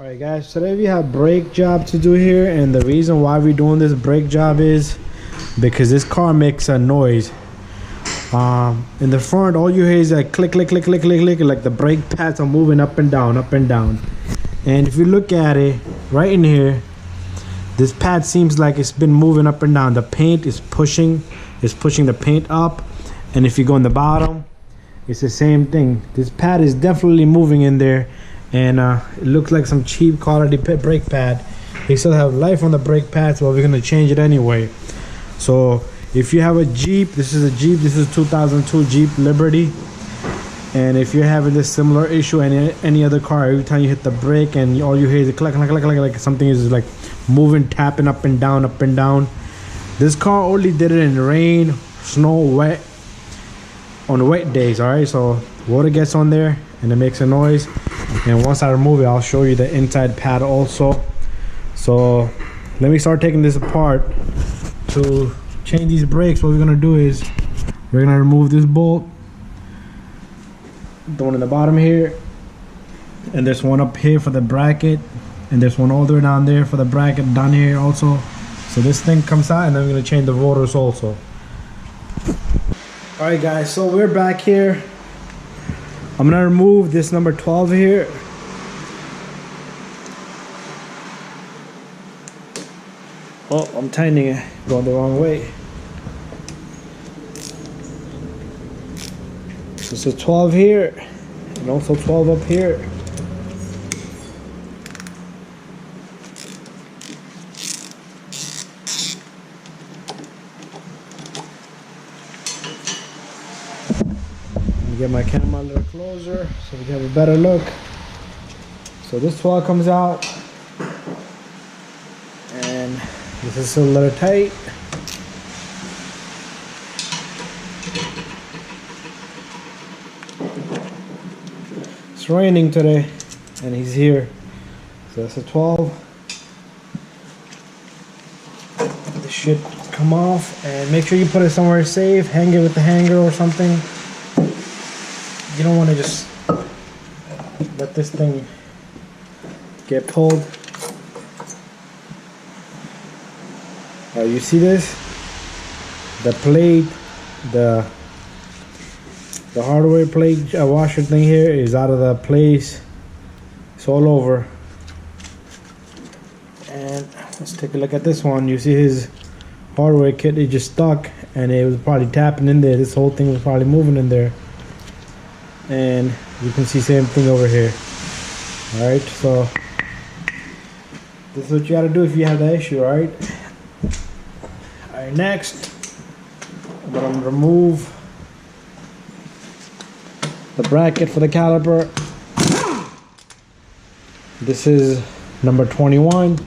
Alright guys, today we have brake job to do here, and the reason why we're doing this brake job is because this car makes a noise. In the front, all you hear is like click, click, click, click, click, click, like the brake pads are moving up and down, up and down. And if you look at it, right in here, this pad seems like it's been moving up and down. The paint is pushing the paint up, and if you go in the bottom, it's the same thing. This pad is definitely moving in there, and it looks like some cheap quality brake pad. They still have life on the brake pads, but we're gonna change it anyway. So if you have a Jeep, this is a Jeep, this is 2002 Jeep Liberty, and if you're having this similar issue in any other car, every time you hit the brake and all you hear is a click, click, click, click, like something is like moving, tapping up and down, up and down. This car only did it in rain, snow, wet, on wet days. All right, so water gets on there and it makes a noise. And once I remove it, I'll show you the inside pad also. So let me start taking this apart. To change these brakes, what we're gonna do is we're gonna remove this bolt, the one in the bottom here, and there's one up here for the bracket, and there's one all the way down there for the bracket down here also. So this thing comes out, and then we're gonna change the rotors also. All right guys, so we're back here. I'm gonna remove this number 12 here. Oh, I'm tightening it, going the wrong way. So it's a 12 here, and also 12 up here. Let me get my camera a little closer so we can have a better look. So this 12 comes out, and this is still a little tight. It's raining today, and he's here. So that's a 12. This should come off, and make sure you put it somewhere safe. Hang it with the hanger or something. You don't want to just let this thing get pulled. You see this? The plate, the hardware plate washer thing here is out of the place. It's all over. And let's take a look at this one. You see his hardware kit is just stuck, and it was probably tapping in there. This whole thing was probably moving in there. And you can see same thing over here. Alright, so this is what you gotta do if you have that issue, alright? Alright, next I'm gonna remove the bracket for the caliper. This is number 21.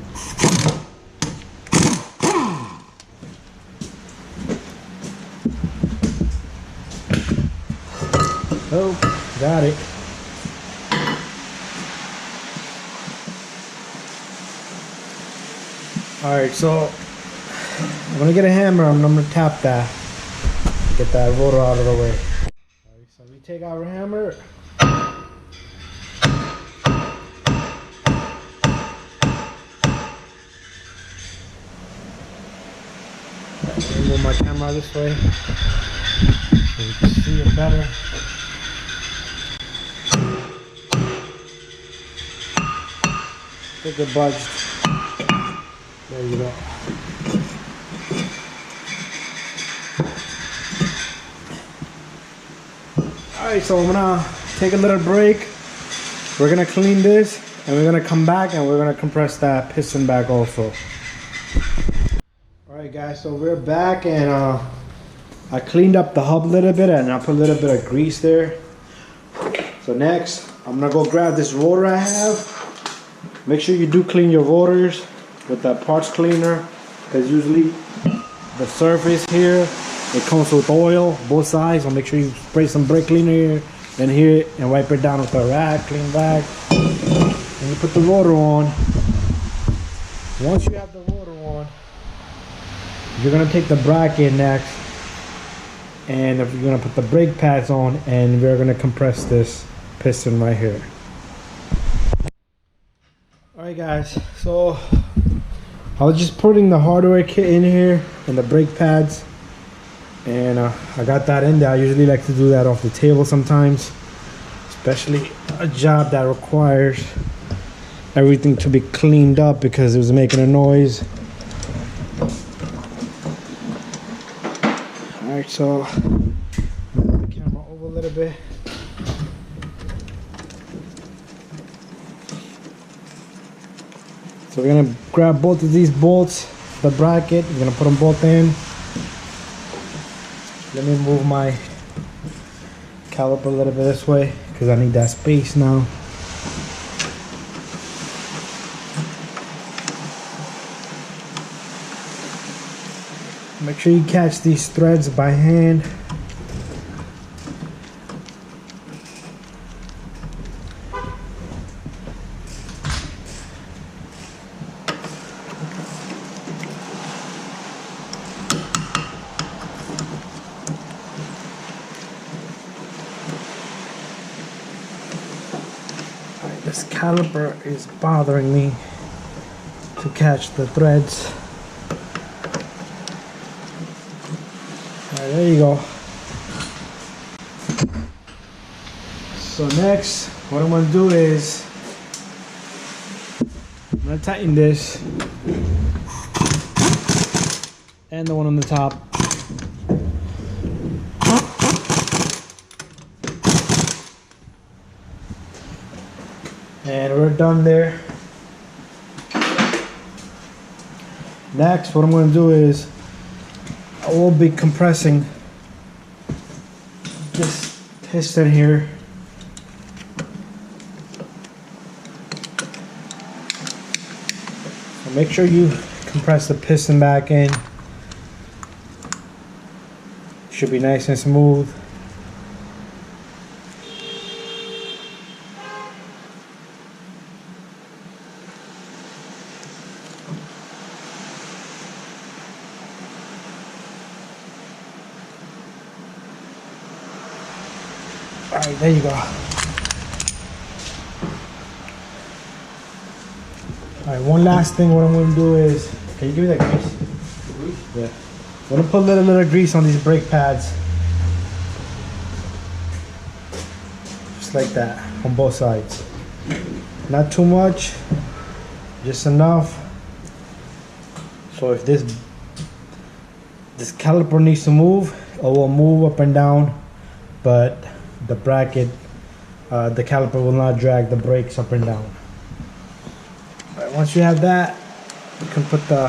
Oh, got it. Alright, so I'm gonna get a hammer and I'm gonna tap that, get that rotor out of the way. Alright, so we take our hammer. Move my camera this way so you can see it better. I think it budged. There you go. Alright, so I'm gonna take a little break. We're gonna clean this, and we're gonna come back and we're gonna compress that piston back also. Alright guys, so we're back, and I cleaned up the hub a little bit, and I put a little bit of grease there. So next, I'm gonna go grab this rotor I have. Make sure you do clean your rotors with that parts cleaner, because usually the surface here, it comes with oil, both sides. So make sure you spray some brake cleaner here and here, and wipe it down with a rag, clean rag. And you put the rotor on. Once you have the rotor on, you're gonna take the bracket next, and you're gonna put the brake pads on, and we're gonna compress this piston right here. Alright guys, so I was just putting the hardware kit in here and the brake pads, and I got that in there. I usually like to do that off the table sometimes, especially a job that requires everything to be cleaned up because it was making a noise. Alright, so move the camera over a little bit. So we're gonna grab both of these bolts, the bracket, we're gonna put them both in. Let me move my caliper a little bit this way because I need that space now. Make sure you catch these threads by hand. This caliper is bothering me to catch the threads. Alright, there you go. So next, what I'm going to do is I'm going to tighten this and the one on the top. And we're done there. Next, what I'm going to do is I will be compressing this piston here. So make sure you compress the piston back in. Should be nice and smooth. Alright, there you go. Alright, one last thing what I'm going to do is, can you give me that grease? Yeah. I'm going to put a little grease on these brake pads. Just like that, on both sides. Not too much, just enough. So if this caliper needs to move, it will move up and down, but the bracket, the caliper will not drag the brakes up and down. All right, once you have that, you can put the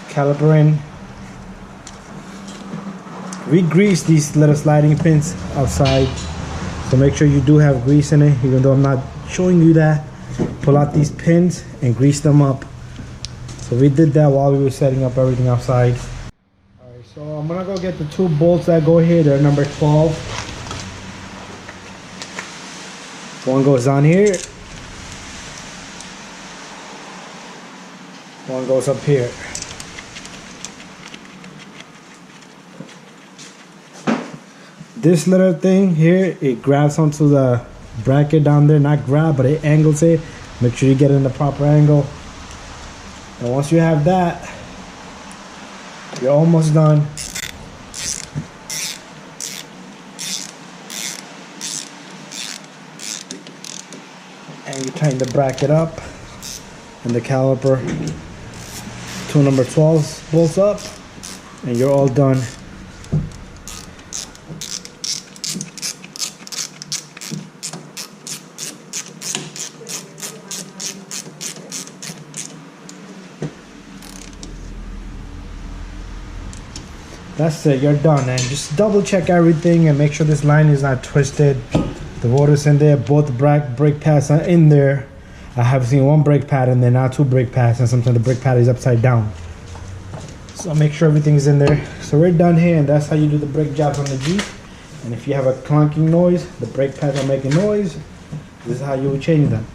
caliper in. We grease these little sliding pins outside, so make sure you do have grease in it. Even though I'm not showing you that, pull out these pins and grease them up. So we did that while we were setting up everything outside. So I'm gonna go get the two bolts that go here. They're number 12. One goes on here. One goes up here. This little thing here, it grabs onto the bracket down there. Not grab, but it angles it. Make sure you get it in the proper angle. And once you have that, you're almost done. And you tighten the bracket up and the caliper, two number 12s bolts up, and you're all done. That's it, you're done. And just double check everything and make sure this line is not twisted. The rotors in there, both brake pads are in there. I have seen one brake pad and then not two brake pads, and sometimes the brake pad is upside down. So make sure everything's in there. So we're done here, and that's how you do the brake jobs on the Jeep. And if you have a clunking noise, the brake pads are making noise, this is how you would change them.